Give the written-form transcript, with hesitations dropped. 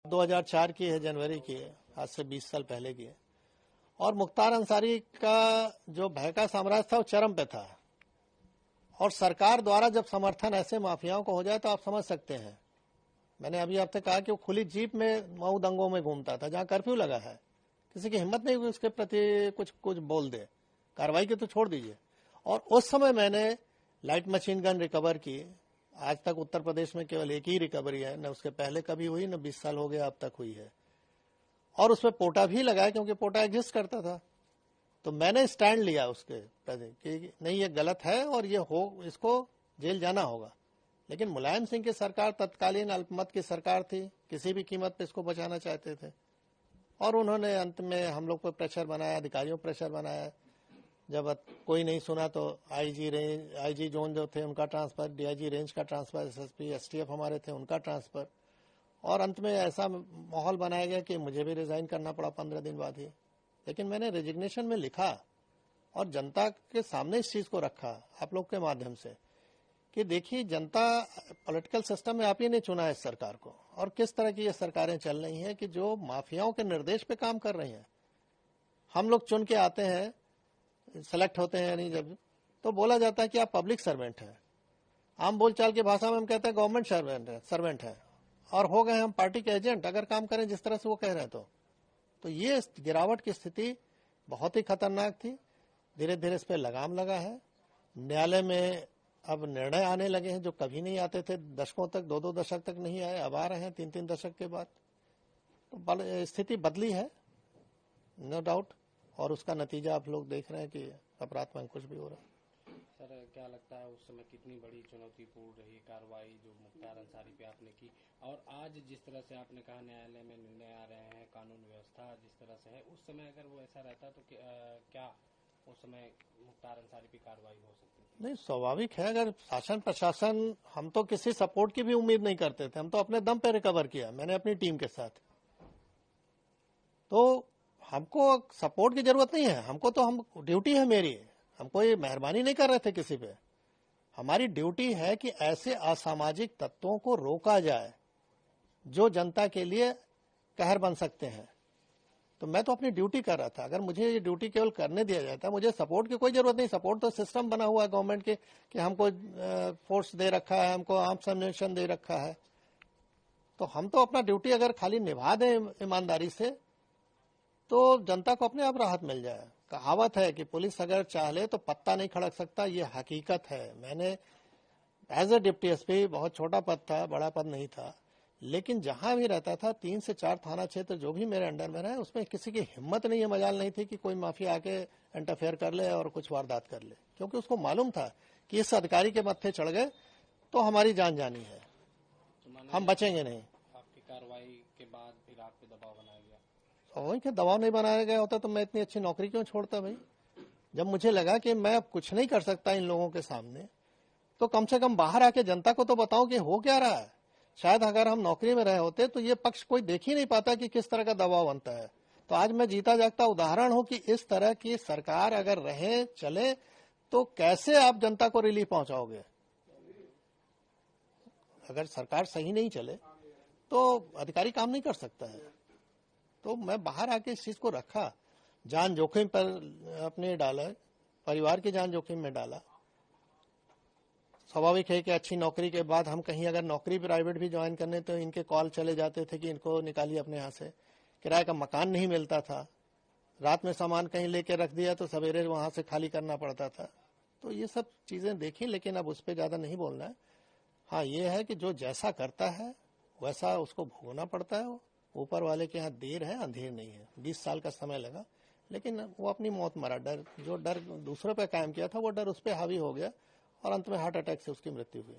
2004 की है, जनवरी की है, आज से 20 साल पहले की है। और मुख्तार अंसारी का जो भय का साम्राज्य था वो चरम पे था, और सरकार द्वारा जब समर्थन ऐसे माफियाओं को हो जाए तो आप समझ सकते हैं। मैंने अभी आपसे कहा कि वो खुली जीप में मऊ दंगों में घूमता था, जहां कर्फ्यू लगा है, किसी की हिम्मत नहीं हुई उसके प्रति कुछ बोल दे, कार्रवाई की तो छोड़ दीजिए। और उस समय मैंने लाइट मशीन गन रिकवर की। आज तक उत्तर प्रदेश में केवल एक ही रिकवरी है, न उसके पहले कभी हुई, न 20 साल हो गया अब तक हुई है। और उसमें पोटा भी लगाया, क्योंकि पोटा एग्जिस्ट करता था। तो मैंने स्टैंड लिया उसके प्रति कि नहीं, ये गलत है और ये इसको जेल जाना होगा। लेकिन मुलायम सिंह की सरकार तत्कालीन अल्पमत की सरकार थी, किसी भी कीमत पे इसको बचाना चाहते थे, और उन्होंने अंत में हम लोग पर प्रेशर बनाया, अधिकारियों पर प्रेशर बनाया। जब कोई नहीं सुना तो आईजी जोन जो थे उनका ट्रांसफर, डीआईजी रेंज का ट्रांसफर, एसएसपी एसटीएफ हमारे थे उनका ट्रांसफर, और अंत में ऐसा माहौल बनाया गया कि मुझे भी रिजाइन करना पड़ा 15 दिन बाद ही। लेकिन मैंने रेजिग्नेशन में लिखा और जनता के सामने इस चीज को रखा आप लोग के माध्यम से कि देखिए, जनता पॉलिटिकल सिस्टम में आप ही ने चुना है इस सरकार को, और किस तरह की ये सरकारें चल रही हैं कि जो माफियाओं के निर्देश पे काम कर रही हैं। हम लोग चुन के आते हैं, सेलेक्ट होते हैं, नहीं जब तो बोला जाता है कि आप पब्लिक सर्वेंट हैं। आम बोलचाल की भाषा में हम कहते हैं गवर्नमेंट सर्वेंट है, और हो गए हम पार्टी के एजेंट अगर काम करें जिस तरह से वो कह रहे हैं। तो ये गिरावट की स्थिति बहुत ही खतरनाक थी। धीरे धीरे इस पर लगाम लगा है। न्यायालय में अब निर्णय आने लगे हैं जो कभी नहीं आते थे, दशकों तक, 2-2 दशक तक नहीं आए, अब आ रहे हैं 3-3 दशक के बाद। तो स्थिति बदली है, नो डाउट, और उसका नतीजा आप लोग देख रहे हैं कि अपराध में कुछ भी हो रहा है। सर, क्या लगता है उस समय कितनी बड़ी चुनौतीपूर्ण रही कार्रवाई जो मुख्तार अंसारी पे आपने की, और आज जिस तरह से आपने कहा न्यायालय में निर्णय आ रहे हैं, कानून व्यवस्था जिस तरह से है, उस समय अगर वो ऐसा रहता तो क्या उस समय मुख्तार अंसारी पे कार्रवाई हो सकती थी? नहीं, स्वाभाविक है। अगर शासन प्रशासन, हम तो किसी सपोर्ट की भी उम्मीद नहीं करते थे, हम तो अपने दम पे रिकवर किया, मैंने अपनी टीम के साथ। तो हमको सपोर्ट की जरूरत नहीं है, हमको तो हम ड्यूटी है मेरी, हम कोई मेहरबानी नहीं कर रहे थे किसी पे। हमारी ड्यूटी है कि ऐसे असामाजिक तत्वों को रोका जाए जो जनता के लिए कहर बन सकते हैं। तो मैं तो अपनी ड्यूटी कर रहा था। अगर मुझे ये ड्यूटी केवल करने दिया जाता, मुझे सपोर्ट की कोई जरूरत नहीं। सपोर्ट तो सिस्टम बना हुआ है गवर्नमेंट के कि हमको फोर्स दे रखा है, हमको आर्म्स एम्युनिशन दे रखा है। तो हम तो अपना ड्यूटी अगर खाली निभा दें ईमानदारी से तो जनता को अपने आप राहत मिल जाए। कहावत है कि पुलिस अगर चाहे तो पत्ता नहीं खड़क सकता, ये हकीकत है। मैंने एज ए डिप्टी एसपी, बहुत छोटा पद था, बड़ा पद नहीं था, लेकिन जहां भी रहता था 3 से 4 थाना क्षेत्र जो भी मेरे अंडर में रहे, उसमें किसी की हिम्मत नहीं है, मजाल नहीं थी कि कोई माफिया आके इंटरफेयर कर ले और कुछ वारदात कर ले, क्योंकि उसको मालूम था कि इस अधिकारी के मत्थे चढ़ गए तो हमारी जान जानी है, हम बचेंगे नहीं। आपकी कार्रवाई के बाद फिर आप पे दबाव बनाया गया? वही के दबाव नहीं बनाया गया होता तो मैं इतनी अच्छी नौकरी क्यों छोड़ता भाई। जब मुझे लगा कि मैं अब कुछ नहीं कर सकता इन लोगों के सामने, तो कम से कम बाहर आके जनता को तो बताऊं कि हो क्या रहा है। शायद अगर हम नौकरी में रहे होते तो ये पक्ष कोई देख ही नहीं पाता कि किस तरह का दबाव बनता है। तो आज मैं जीता जागता उदाहरण हूं कि इस तरह की सरकार अगर रहे चले तो कैसे आप जनता को रिलीफ पहुंचाओगे। अगर सरकार सही नहीं चले तो अधिकारी काम नहीं कर सकता है। तो मैं बाहर आके इस चीज को रखा, जान जोखिम पर अपने डाला, परिवार की जान जोखिम में डाला। स्वाभाविक है कि अच्छी नौकरी के बाद हम कहीं अगर नौकरी प्राइवेट भी ज्वाइन करने तो इनके कॉल चले जाते थे कि इनको निकालिए अपने यहाँ से। किराए का मकान नहीं मिलता था, रात में सामान कहीं लेके रख दिया तो सवेरे वहां से खाली करना पड़ता था। तो ये सब चीजें देखी, लेकिन अब उस पर ज्यादा नहीं बोलना है। हाँ, ये है कि जो जैसा करता है वैसा उसको भोगना पड़ता है। ऊपर वाले के यहाँ देर है, अंधेर नहीं है। 20 साल का समय लगा, लेकिन वो अपनी मौत मरा। जो डर दूसरों पे कायम किया था वो डर उस पर हावी हो गया और अंत में हार्ट अटैक से उसकी मृत्यु हुई।